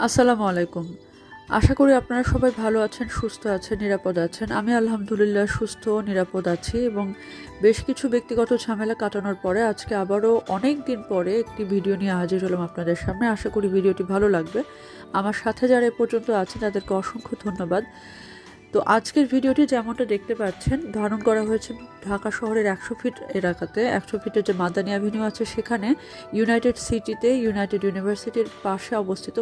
আসসালামু আলাইকুম। আশা করি আপনারা সবাই ভালো আছেন, সুস্থ আছেন, নিরাপদ আছেন। আমি আলহামদুলিল্লাহ সুস্থ ও নিরাপদ আছি এবং বেশ কিছু ব্যক্তিগত ঝামেলা কাটানোর পরে আজকে আবারও অনেক দিন পরে একটি ভিডিও নিয়ে হাজির হলাম আপনাদের সামনে। আশা করি ভিডিওটি ভালো লাগবে। আমার সাথে যারা এ পর্যন্ত আছেন তাদেরকে অসংখ্য ধন্যবাদ। তো আজকের ভিডিওটি যেমনটা দেখতে পাচ্ছেন ধারণ করা হয়েছে ঢাকা শহরের 100 ফিট এলাকাতে। 100 ফিটের যে মাদানী অ্যাভিনিউ আছে সেখানে ইউনাইটেড সিটিতে ইউনাইটেড ইউনিভার্সিটির পাশে অবস্থিত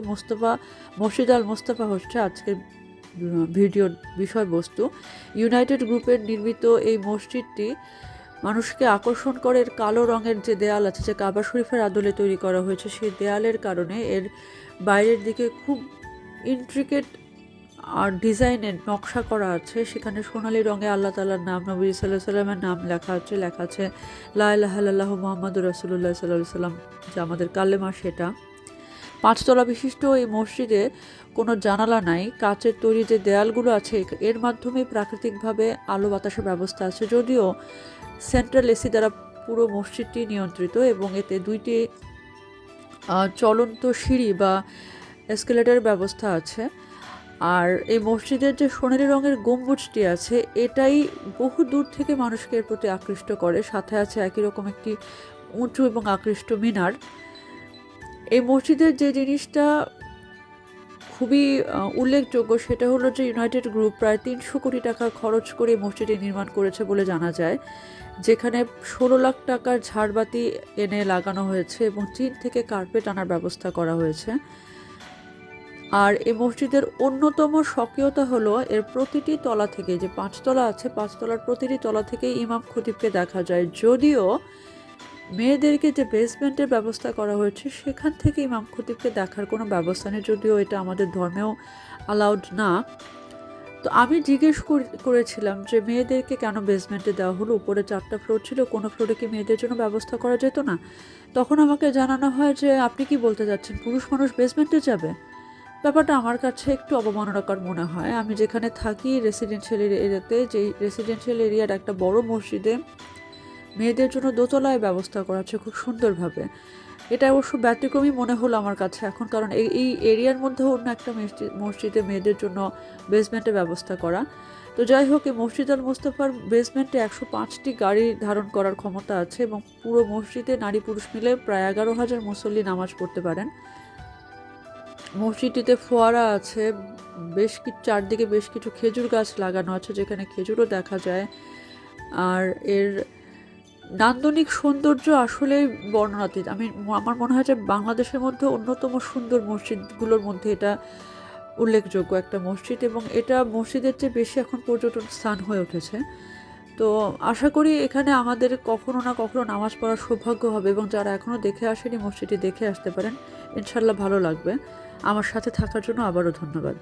মসজিদ আল মোস্তফা হচ্ছে আজকের ভিডিওর বিষয়বস্তু। ইউনাইটেড গ্রুপের নির্মিত এই মসজিদটি মানুষকে আকর্ষণ করে এর কালো রঙের যে দেয়াল আছে, যে কাবা শরীফের আদলে তৈরি করা হয়েছে, সেই দেয়ালের কারণে এর বাইরের দিকে খুব ইন্ট্রিকেট আর ডিজাইনের নকশা করা আছে। সেখানে সোনালী রঙে আল্লাহ তাআলার নাম, নবী সাল্লাল্লাহু আলাইহি সাল্লামের নাম লেখা আছে লা ইলাহা ইল্লাল্লাহু মুহাম্মাদুর রাসূলুল্লাহ সাল্লাল্লাহু আলাইহি সাল্লাম, যে আমাদের কালেমা সেটা। 5 তলা বিশিষ্ট এই মসজিদে কোনো জানালা নাই। কাচের তৈরি যে দেয়ালগুলো আছে এর মাধ্যমে প্রাকৃতিকভাবে আলো বাতাসের ব্যবস্থা আছে, যদিও সেন্ট্রাল এসি দ্বারা পুরো মসজিদটি নিয়ন্ত্রিত এবং এতে 2টি চলন্ত সিঁড়ি বা এসকেলেটরের ব্যবস্থা আছে। আর এই মসজিদের যে সোনালী রঙের গম্বুজটি আছে এটাই বহু দূর থেকে মানুষকে এর প্রতি আকৃষ্ট করে। সাথে আছে একই রকম একটি উঁচু এবং আকৃষ্ট মিনার। এই মসজিদের যে জিনিসটা খুবই উল্লেখযোগ্য সেটা হলো যে ইউনাইটেড গ্রুপ প্রায় 300 কোটি টাকা খরচ করে এই মসজিদটি নির্মাণ করেছে বলে জানা যায়, যেখানে 16 লাখ টাকার ঝাড়বাতি এনে লাগানো হয়েছে এবং চীন থেকে কার্পেট আনার ব্যবস্থা করা হয়েছে। আর এই মসজিদের অন্যতম স্বকীয়তা হলো এর প্রতিটি তলা থেকে, যে 5 তলা আছে 5 তলার প্রতিটি তলা থেকেই ইমাম খতিবকে দেখা যায়। যদিও মেয়েদেরকে যে বেসমেন্টের ব্যবস্থা করা হয়েছে সেখান থেকে ইমাম খতিবকে দেখার কোনো ব্যবস্থা নেই, যদিও এটা আমাদের ধর্মেও অ্যালাউড না। তো আমি জিজ্ঞেস করেছিলাম যে মেয়েদেরকে কেন বেসমেন্টে দেওয়া হলো, উপরে 4টা ফ্লোর ছিল, কোনো ফ্লোরে কি মেয়েদের জন্য ব্যবস্থা করা যেত না? তখন আমাকে জানানো হয় যে আপনি কি বলতে চাচ্ছেন, পুরুষ মানুষ বেসমেন্টে যাবে? ব্যাপারটা আমার কাছে একটু অবমাননাকর মনে হয়। আমি যেখানে থাকি রেসিডেন্সিয়াল এরিয়াতে, যে রেসিডেন্সিয়াল এরিয়ার একটা বড় মসজিদে মেয়েদের জন্য দোতলায় ব্যবস্থা করা আছে খুব সুন্দরভাবে। এটা অবশ্য ব্যতিক্রমী মনে হলো আমার কাছে এখন, কারণ এই এরিয়ার মধ্যে অন্য একটা মসজিদে মেয়েদের জন্য বেসমেন্টের ব্যবস্থা করা। তো যাই হোক, এই মসজিদ আল মোস্তফার বেসমেন্টে 105টি গাড়ি ধারণ করার ক্ষমতা আছে এবং পুরো মসজিদে নারী পুরুষ মিলে প্রায় 11,000 মুসল্লি নামাজ পড়তে পারেন। মসজিদটিতে ফোয়ারা আছে, চারদিকে বেশ কিছু খেজুর গাছ লাগানো আছে যেখানে খেজুরও দেখা যায়। আর এর নান্দনিক সৌন্দর্য আসলে বর্ণনাতীত। আমার মনে হয় যে বাংলাদেশের মধ্যে অন্যতম সুন্দর মসজিদগুলোর মধ্যে এটা উল্লেখযোগ্য একটা মসজিদ এবং এটা মসজিদের চেয়ে বেশি এখন পর্যটন স্থান হয়ে উঠেছে। তো আশা করি এখানে আমাদের কখনো না কখনো নামাজ পড়ার সৌভাগ্য হবে এবং যারা এখনও দেখে আসেনি মসজিদটি দেখে আসতে পারেন, ইনশাল্লাহ ভালো লাগবে। আমার সাথে থাকার জন্য আবারও ধন্যবাদ।